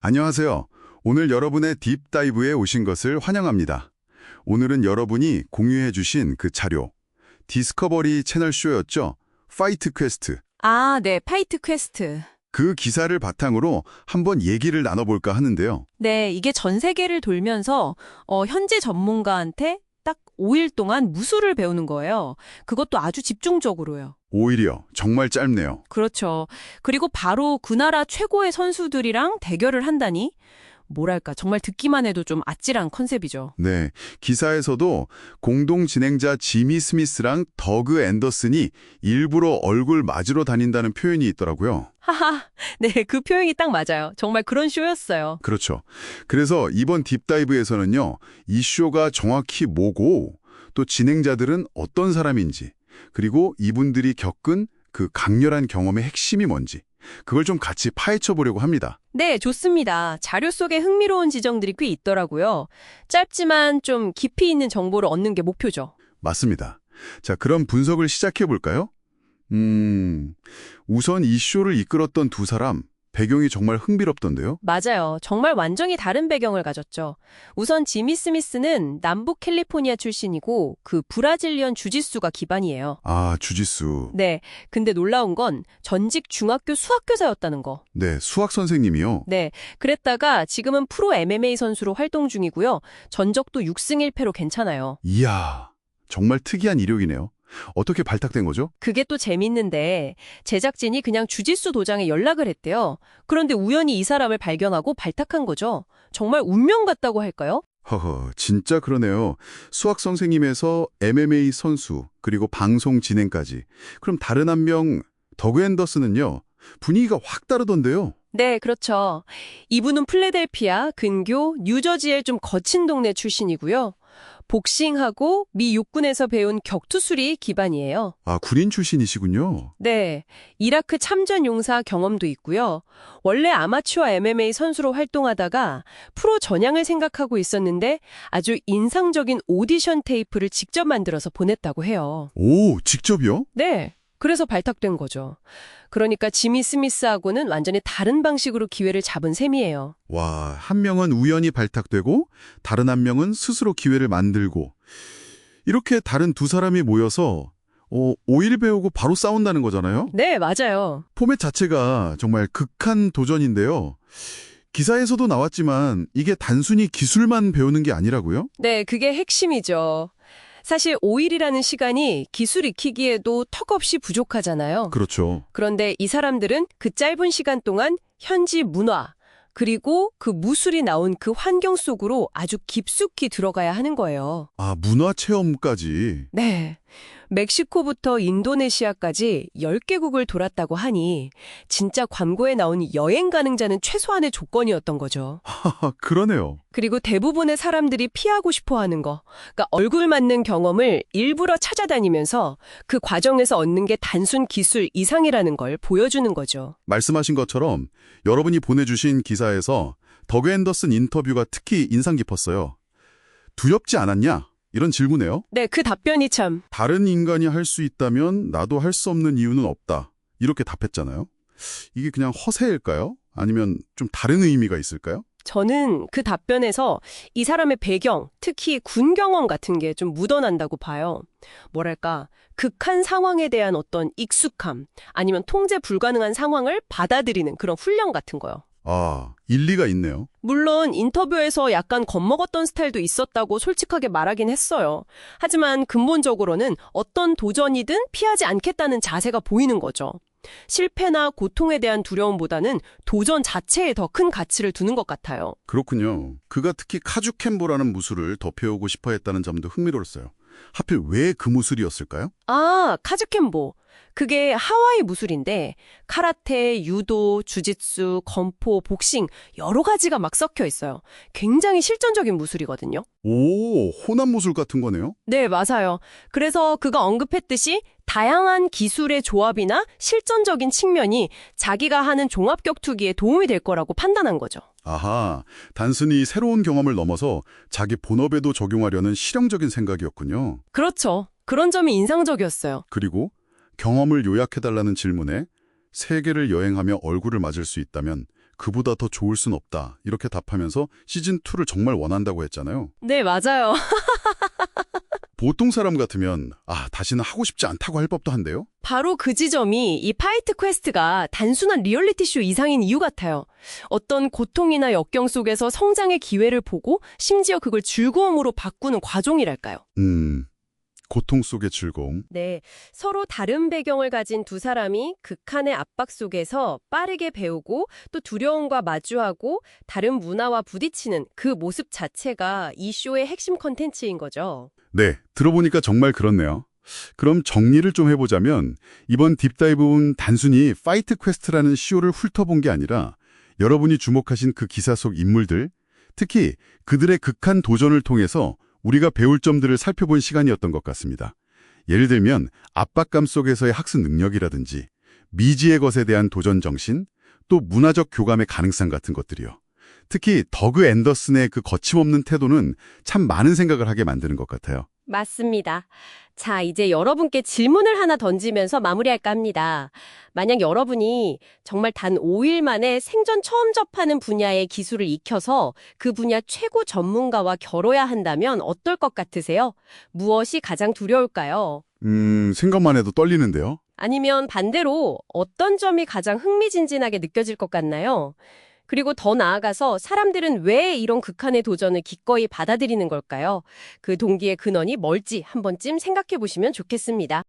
안녕하세요. 오늘 여러분의 딥다이브에 오신 것을 환영합니다. 오늘은 여러분이 공유해 주신 그 자료, 디스커버리 채널 쇼였죠? 파이트 퀘스트. 아, 네, 파이트 퀘스트. 그 기사를 바탕으로 한번 얘기를 나눠볼까 하는데요. 네, 이게 전 세계를 돌면서 현지 전문가한테 딱 5일 동안 무술을 배우는 거예요. 그것도 아주 집중적으로요. 오히려 정말 짧네요. 그렇죠. 그리고 바로 그 나라 최고의 선수들이랑 대결을 한다니? 뭐랄까, 정말 듣기만 해도 좀 아찔한 컨셉이죠. 네, 기사에서도 공동 진행자 지미 스미스랑 더그 앤더슨이 일부러 얼굴 맞으러 다닌다는 표현이 있더라고요. 하하, 네, 그 표현이 딱 맞아요. 정말 그런 쇼였어요. 그렇죠. 그래서 이번 딥다이브에서는요, 이 쇼가 정확히 뭐고, 또 진행자들은 어떤 사람인지, 그리고 이분들이 겪은 그 강렬한 경험의 핵심이 뭔지, 그걸 좀 같이 파헤쳐 보려고 합니다. 네, 좋습니다. 자료 속에 흥미로운 지정들이 꽤 있더라고요. 짧지만 좀 깊이 있는 정보를 얻는 게 목표죠. 맞습니다. 자, 그럼 분석을 시작해 볼까요? 우선 이 쇼를 이끌었던 두 사람, 배경이 정말 흥미롭던데요? 맞아요. 정말 완전히 다른 배경을 가졌죠. 우선 지미 스미스는 남북 캘리포니아 출신이고 그 브라질리언 주짓수가 기반이에요. 아, 주짓수. 네, 근데 놀라운 건 전직 중학교 수학교사였다는 거. 네, 수학 선생님이요. 네, 그랬다가 지금은 프로 MMA 선수로 활동 중이고요. 전적도 6승 1패로 괜찮아요. 이야, 정말 특이한 이력이네요. 어떻게 발탁된 거죠? 그게 또 재밌는데 제작진이 그냥 주짓수 도장에 연락을 했대요. 그런데 우연히 이 사람을 발견하고 발탁한 거죠. 정말 운명 같다고 할까요? 허허, 진짜 그러네요. 수학 선생님에서 MMA 선수, 그리고 방송 진행까지. 그럼 다른 한 명, 더그 앤더슨은요? 분위기가 확 다르던데요? 네, 그렇죠. 이분은 필라델피아, 근교, 뉴저지의 좀 거친 동네 출신이고요. 복싱하고 미 육군에서 배운 격투술이 기반이에요. 아, 군인 출신이시군요. 네, 이라크 참전 용사 경험도 있고요. 원래 아마추어 MMA 선수로 활동하다가 프로 전향을 생각하고 있었는데 아주 인상적인 오디션 테이프를 직접 만들어서 보냈다고 해요. 오, 직접이요? 네, 그래서 발탁된 거죠. 그러니까 지미 스미스하고는 완전히 다른 방식으로 기회를 잡은 셈이에요. 와, 한 명은 우연히 발탁되고 다른 한 명은 스스로 기회를 만들고 이렇게 다른 두 사람이 모여서 5일 배우고 바로 싸운다는 거잖아요? 네, 맞아요. 포맷 자체가 정말 극한 도전인데요. 기사에서도 나왔지만 이게 단순히 기술만 배우는 게 아니라고요? 네, 그게 핵심이죠. 사실 5일이라는 시간이 기술 익히기에도 턱없이 부족하잖아요. 그렇죠. 그런데 이 사람들은 그 짧은 시간 동안 현지 문화, 그리고 그 무술이 나온 그 환경 속으로 아주 깊숙이 들어가야 하는 거예요. 아, 문화 체험까지. 네. 멕시코부터 인도네시아까지 10개국을 돌았다고 하니 진짜 광고에 나온 여행 가능자는 최소한의 조건이었던 거죠. 하하, 그러네요. 그리고 대부분의 사람들이 피하고 싶어 하는 거. 그러니까 얼굴 맞는 경험을 일부러 찾아다니면서 그 과정에서 얻는 게 단순 기술 이상이라는 걸 보여주는 거죠. 말씀하신 것처럼 여러분이 보내주신 기사에서 더그 앤더슨 인터뷰가 특히 인상 깊었어요. 두렵지 않았냐? 이런 질문이에요. 네, 그 답변이 참. 다른 인간이 할 수 있다면 나도 할 수 없는 이유는 없다. 이렇게 답했잖아요. 이게 그냥 허세일까요? 아니면 좀 다른 의미가 있을까요? 저는 그 답변에서 이 사람의 배경, 특히 군 경험 같은 게 좀 묻어난다고 봐요. 뭐랄까, 극한 상황에 대한 어떤 익숙함, 아니면 통제 불가능한 상황을 받아들이는 그런 훈련 같은 거요. 아, 일리가 있네요. 물론 인터뷰에서 약간 겁먹었던 스타일도 있었다고 솔직하게 말하긴 했어요. 하지만 근본적으로는 어떤 도전이든 피하지 않겠다는 자세가 보이는 거죠. 실패나 고통에 대한 두려움보다는 도전 자체에 더 큰 가치를 두는 것 같아요. 그렇군요. 그가 특히 카주켄보라는 무술을 더 배우고 싶어 했다는 점도 흥미로웠어요. 하필 왜 그 무술이었을까요? 아, 카즈켄보. 그게 하와이 무술인데 카라테, 유도, 주짓수, 건포, 복싱 여러 가지가 막 섞여 있어요. 굉장히 실전적인 무술이거든요. 오, 호남 무술 같은 거네요? 네, 맞아요. 그래서 그가 언급했듯이 다양한 기술의 조합이나 실전적인 측면이 자기가 하는 종합격투기에 도움이 될 거라고 판단한 거죠. 아하, 단순히 새로운 경험을 넘어서 자기 본업에도 적용하려는 실용적인 생각이었군요. 그렇죠. 그런 점이 인상적이었어요. 그리고 경험을 요약해달라는 질문에 세계를 여행하며 얼굴을 맞을 수 있다면 그보다 더 좋을 순 없다. 이렇게 답하면서 시즌2를 정말 원한다고 했잖아요. 네, 맞아요. 보통 사람 같으면 다시는 하고 싶지 않다고 할 법도 한데요. 바로 그 지점이 이 파이트 퀘스트가 단순한 리얼리티쇼 이상인 이유 같아요. 어떤 고통이나 역경 속에서 성장의 기회를 보고 심지어 그걸 즐거움으로 바꾸는 과정이랄까요. 고통 속의 즐거움. 네, 서로 다른 배경을 가진 두 사람이 극한의 압박 속에서 빠르게 배우고 또 두려움과 마주하고 다른 문화와 부딪히는 그 모습 자체가 이 쇼의 핵심 컨텐츠인 거죠. 네, 들어보니까 정말 그렇네요. 그럼 정리를 좀 해보자면 이번 딥다이브는 단순히 파이트 퀘스트라는 쇼를 훑어본 게 아니라 여러분이 주목하신 그 기사 속 인물들, 특히 그들의 극한 도전을 통해서 우리가 배울 점들을 살펴본 시간이었던 것 같습니다. 예를 들면 압박감 속에서의 학습 능력이라든지 미지의 것에 대한 도전 정신, 또 문화적 교감의 가능성 같은 것들이요. 특히 더그 앤더슨의 그 거침없는 태도는 참 많은 생각을 하게 만드는 것 같아요. 맞습니다. 자, 이제 여러분께 질문을 하나 던지면서 마무리할까 합니다. 만약 여러분이 정말 단 5일 만에 생전 처음 접하는 분야의 기술을 익혀서 그 분야 최고 전문가와 겨뤄야 한다면 어떨 것 같으세요? 무엇이 가장 두려울까요? 생각만 해도 떨리는데요. 아니면 반대로 어떤 점이 가장 흥미진진하게 느껴질 것 같나요? 그리고 더 나아가서 사람들은 왜 이런 극한의 도전을 기꺼이 받아들이는 걸까요? 그 동기의 근원이 뭘지 한 번쯤 생각해 보시면 좋겠습니다.